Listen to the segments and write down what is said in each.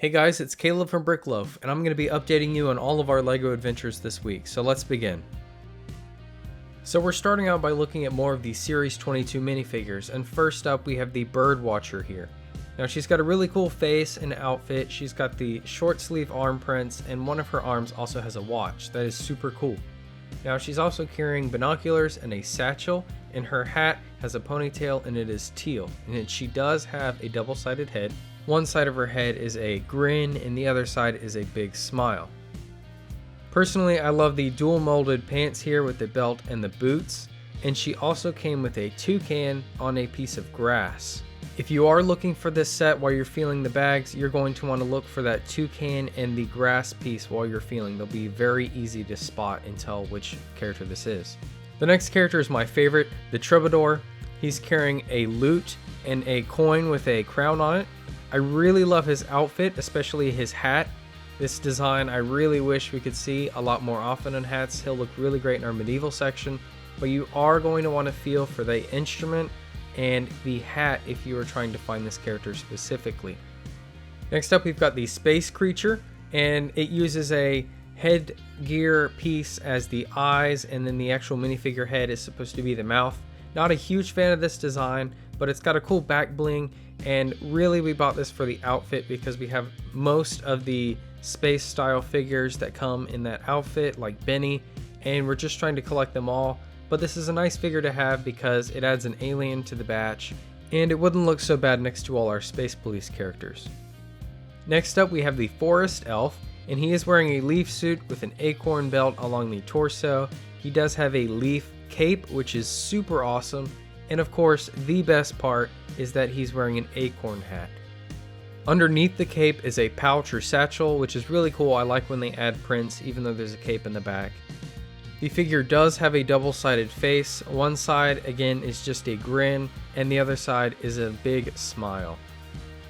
Hey guys, it's Caleb from Brickloaf, and I'm going to be updating you on all of our LEGO adventures this week, so let's begin. So we're starting out by looking at more of the Series 22 minifigures, and first up we have the Bird Watcher here. Now she's got a really cool face and outfit, she's got the short sleeve arm prints, and one of her arms also has a watch. That is super cool. Now she's also carrying binoculars and a satchel, and her hat has a ponytail and it is teal, and she does have a double-sided head. One side of her head is a grin and the other side is a big smile. Personally, I love the dual molded pants here with the belt and the boots, and she also came with a toucan on a piece of grass. If you are looking for this set while you're feeling the bags, you're going to want to look for that toucan and the grass piece while you're feeling. They'll be very easy to spot and tell which character this is. The next character is my favorite, the Troubadour. He's carrying a lute and a coin with a crown on it. I really love his outfit, especially his hat. This design I really wish we could see a lot more often in hats. He'll look really great in our medieval section, but you are going to want to feel for the instrument and the hat if you are trying to find this character specifically. Next up we've got the Space Creature, and it uses a headgear piece as the eyes, and then the actual minifigure head is supposed to be the mouth. Not a huge fan of this design, but it's got a cool back bling, and really we bought this for the outfit because we have most of the space style figures that come in that outfit, like Benny, and we're just trying to collect them all. But this is a nice figure to have because it adds an alien to the batch, and it wouldn't look so bad next to all our Space Police characters. Next up we have the Forest Elf, and he is wearing a leaf suit with an acorn belt along the torso. He does have a leaf cape, which is super awesome. And of course, the best part is that he's wearing an acorn hat. Underneath the cape is a pouch or satchel, which is really cool. I like when they add prints, even though there's a cape in the back. The figure does have a double-sided face. One side, again, is just a grin, and the other side is a big smile.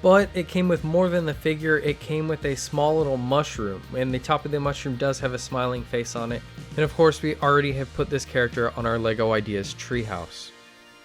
But it came with more than the figure. It came with a small little mushroom, and the top of the mushroom does have a smiling face on it. And of course, we already have put this character on our LEGO Ideas treehouse.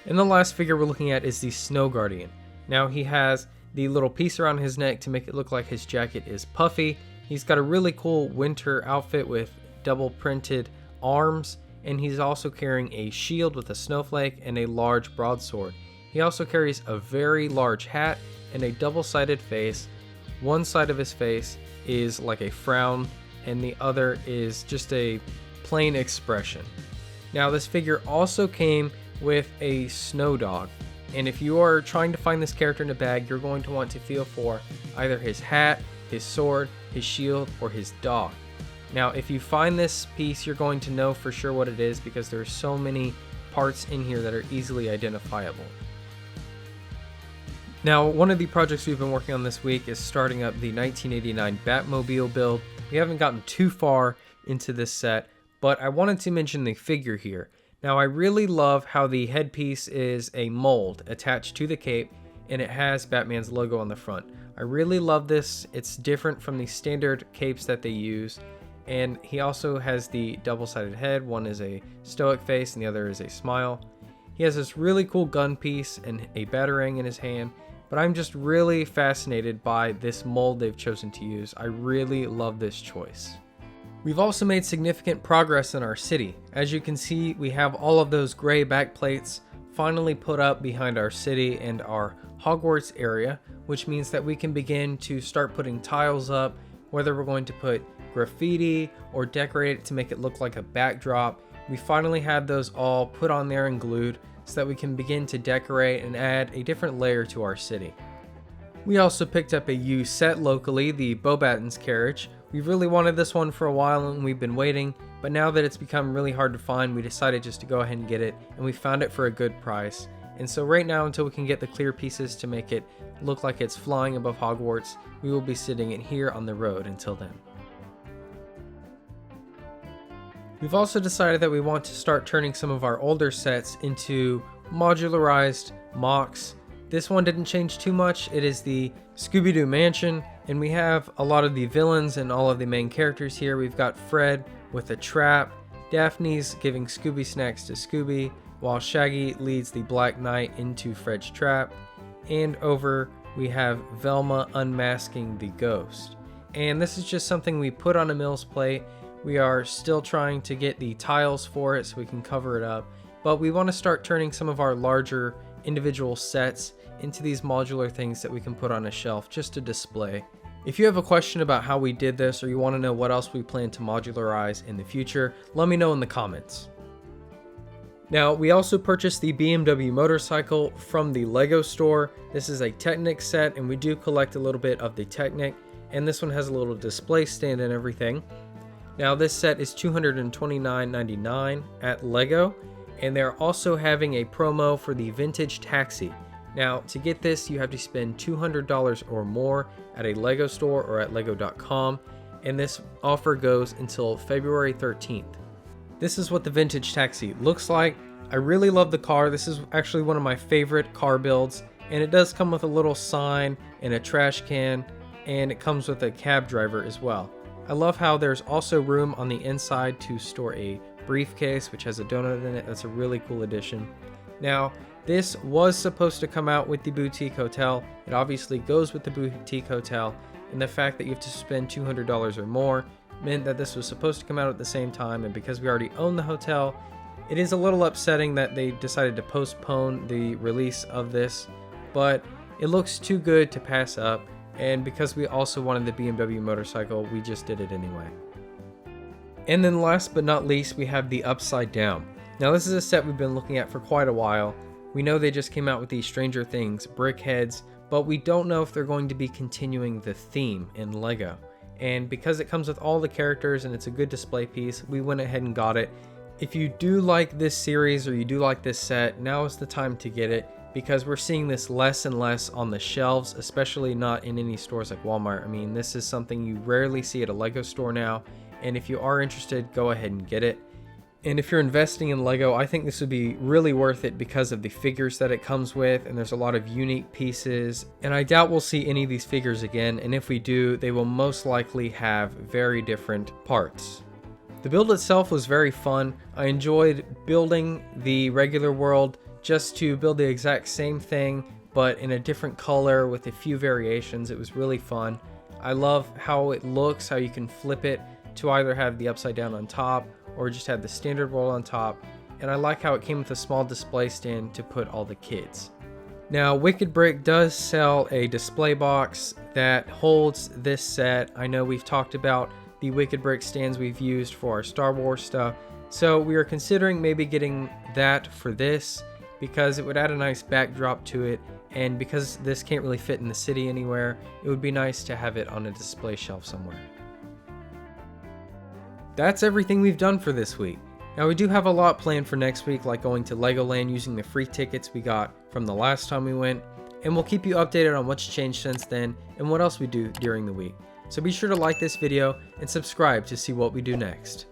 And the last figure we're looking at is the Snow Guardian. Now he has the little piece around his neck to make it look like his jacket is puffy. He's got a really cool winter outfit with double printed arms, and he's also carrying a shield with a snowflake and a large broadsword. He also carries a very large hat and a double-sided face. One side of his face is like a frown and the other is just a plain expression. Now this figure also came with a snow dog, and if you are trying to find this character in a bag, you're going to want to feel for either his hat, his sword, his shield, or his dog. Now if you find this piece, you're going to know for sure what it is because there are so many parts in here that are easily identifiable. Now one of the projects we've been working on this week is starting up the 1989 Batmobile build. We haven't gotten too far into this set, but I wanted to mention the figure here. Now I really love how the headpiece is a mold attached to the cape, and it has Batman's logo on the front. I really love this. It's different from the standard capes that they use, and he also has the double-sided head. One is a stoic face and the other is a smile. He has this really cool gun piece and a batarang in his hand, but I'm just really fascinated by this mold they've chosen to use. I really love this choice. We've also made significant progress in our city. As you can see, we have all of those gray backplates finally put up behind our city and our Hogwarts area, which means that we can begin to start putting tiles up, whether we're going to put graffiti or decorate it to make it look like a backdrop. We finally had those all put on there and glued so that we can begin to decorate and add a different layer to our city. We also picked up a used set locally, the Beauxbatons carriage. We've really wanted this one for a while and we've been waiting, but now that it's become really hard to find, we decided just to go ahead and get it, and we found it for a good price. And so right now, until we can get the clear pieces to make it look like it's flying above Hogwarts, we will be sitting it here on the road until then. We've also decided that we want to start turning some of our older sets into modularized mocks. This one didn't change too much. It is the Scooby-Doo mansion, and we have a lot of the villains and all of the main characters here. We've got Fred with a trap, Daphne's giving Scooby snacks to Scooby, while Shaggy leads the Black Knight into Fred's trap, and over we have Velma unmasking the ghost. And this is just something we put on a Mills plate. We are still trying to get the tiles for it so we can cover it up, but we want to start turning some of our larger individual sets into these modular things that we can put on a shelf just to display. If you have a question about how we did this, or you want to know what else we plan to modularize in the future, let me know in the comments. Now, we also purchased the BMW motorcycle from the Lego store. This is a Technic set, and we do collect a little bit of the Technic, and this one has a little display stand and everything. Now, this set is $229.99 at Lego, and they're also having a promo for the Vintage Taxi. Now, to get this, you have to spend $200 or more at a Lego store or at lego.com, and this offer goes until February 13th. This is what the Vintage Taxi looks like. I really love the car. This is actually one of my favorite car builds, and it does come with a little sign and a trash can, and it comes with a cab driver as well. I love how there's also room on the inside to store a briefcase, which has a donut in it. That's a really cool addition. Now, this was supposed to come out with the Boutique Hotel. It obviously goes with the Boutique Hotel, and the fact that you have to spend $200 or more meant that this was supposed to come out at the same time, and because we already own the hotel, it is a little upsetting that they decided to postpone the release of this, but it looks too good to pass up, and because we also wanted the BMW motorcycle, we just did it anyway. And then last but not least, we have the Upside Down. Now, this is a set we've been looking at for quite a while. We know they just came out with these Stranger Things brick heads, but we don't know if they're going to be continuing the theme in Lego. And because it comes with all the characters and it's a good display piece, we went ahead and got it. If you do like this series or you do like this set, now is the time to get it, because we're seeing this less and less on the shelves, especially not in any stores like Walmart. I mean, this is something you rarely see at a Lego store now, and if you are interested, go ahead and get it. And if you're investing in Lego, I think this would be really worth it because of the figures that it comes with, and there's a lot of unique pieces, and I doubt we'll see any of these figures again, and if we do, they will most likely have very different parts. The build itself was very fun. I enjoyed building the regular world just to build the exact same thing, but in a different color with a few variations. It was really fun. I love how it looks, how you can flip it to either have the upside down on top or just have the standard world on top, and I like how it came with a small display stand to put all the kids. Now, Wicked Brick does sell a display box that holds this set. I know we've talked about the Wicked Brick stands we've used for our Star Wars stuff, so we are considering maybe getting that for this because it would add a nice backdrop to it, and because this can't really fit in the city anywhere, it would be nice to have it on a display shelf somewhere. That's everything we've done for this week. Now, we do have a lot planned for next week, like going to Legoland using the free tickets we got from the last time we went, and we'll keep you updated on what's changed since then and what else we do during the week. So be sure to like this video and subscribe to see what we do next.